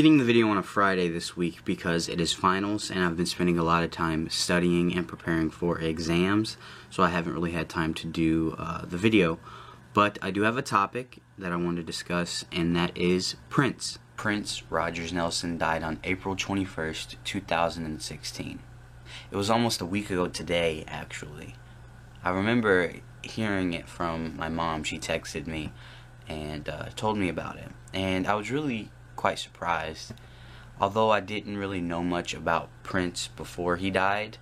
getting the video on a Friday this week because it is finals and I've been spending a lot of time studying and preparing for exams, so I haven't really had time to do the video. But I do have a topic that I want to discuss, and that is Prince. Prince Rogers Nelson died on April 21st, 2016. It was almost a week ago today, actually. I remember hearing it from my mom. She texted me and told me about it, and I was really quite surprised. Although I didn't really know much about Prince before he died,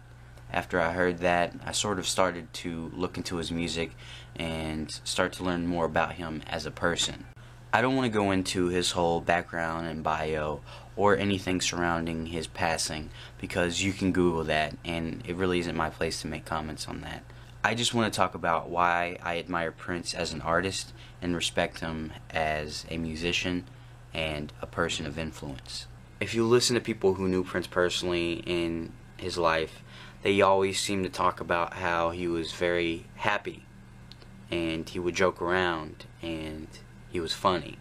after I heard that, I sort of started to look into his music and start to learn more about him as a person. I don't want to go into his whole background and bio or anything surrounding his passing, because you can Google that and it really isn't my place to make comments on that. I just want to talk about why I admire Prince as an artist and respect him as a musician and a person of influence. If you listen to people who knew Prince personally in his life, they always seem to talk about how he was very happy and he would joke around and he was funny,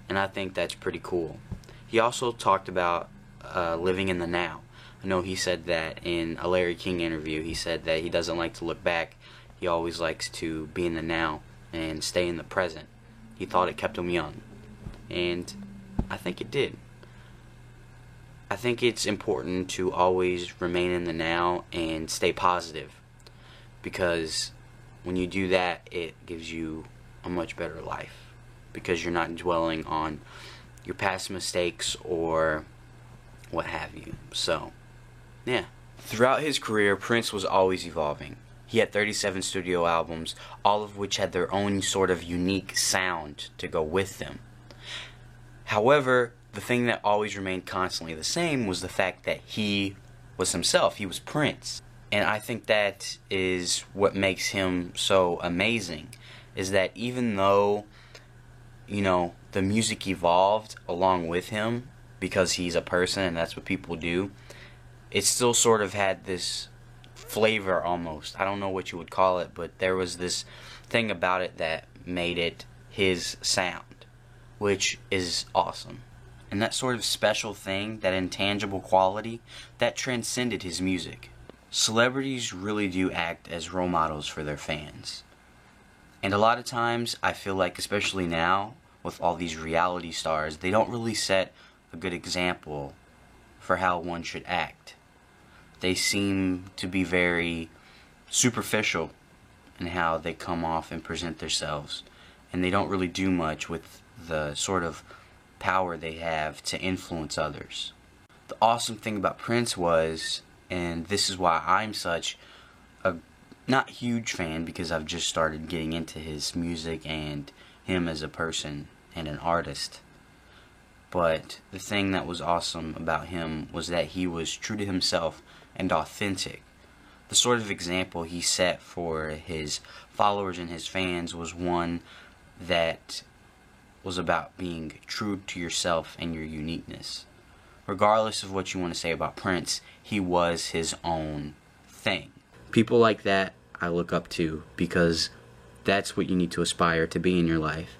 and I think that's pretty cool. He also talked about living in the now. I know he said that in a Larry King interview. He said that he doesn't like to look back. He always likes to be in the now and stay in the present. He thought it kept him young, and I think it did. I think it's important to always remain in the now and stay positive, because when you do that, it gives you a much better life, because you're not dwelling on your past mistakes or what have you. So, yeah. Throughout his career, Prince was always evolving. He had 37 studio albums, all of which had their own sort of unique sound to go with them. However, the thing that always remained constantly the same was the fact that he was himself. He was Prince. And I think that is what makes him so amazing, is that even though, you know, the music evolved along with him, because he's a person and that's what people do, it still sort of had this flavor almost. I don't know what you would call it, but there was this thing about it that made it his sound, which is awesome. And that sort of special thing, that intangible quality, that transcended his music. Celebrities really do act as role models for their fans. And a lot of times, I feel like, especially now, with all these reality stars, they don't really set a good example for how one should act. They seem to be very superficial in how they come off and present themselves, and they don't really do much with the sort of power they have to influence others. The awesome thing about Prince was, and this is why I'm such a not huge fan, because I've just started getting into his music and him as a person and an artist, but the thing that was awesome about him was that he was true to himself and authentic. The sort of example he set for his followers and his fans was one that was about being true to yourself and your uniqueness. Regardless of what you want to say about Prince, he was his own thing. People like that I look up to, because that's what you need to aspire to be in your life.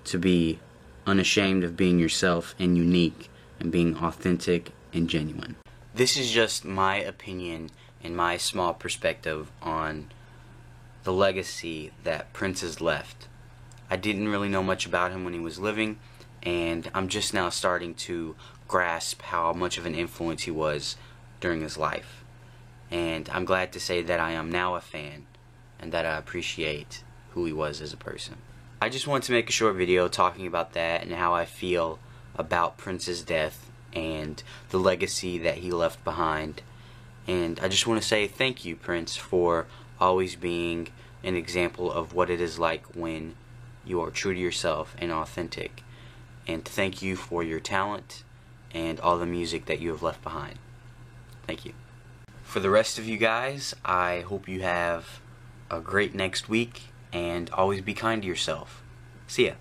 To be unashamed of being yourself and unique and being authentic and genuine. This is just my opinion and my small perspective on the legacy that Prince has left. I didn't really know much about him when he was living, and I'm just now starting to grasp how much of an influence he was during his life. And I'm glad to say that I am now a fan and that I appreciate who he was as a person. I just wanted to make a short video talking about that and how I feel about Prince's death and the legacy that he left behind. And I just want to say thank you, Prince, for always being an example of what it is like when you are true to yourself and authentic. And thank you for your talent and all the music that you have left behind. Thank you. For the rest of you guys, I hope you have a great next week, and always be kind to yourself. See ya.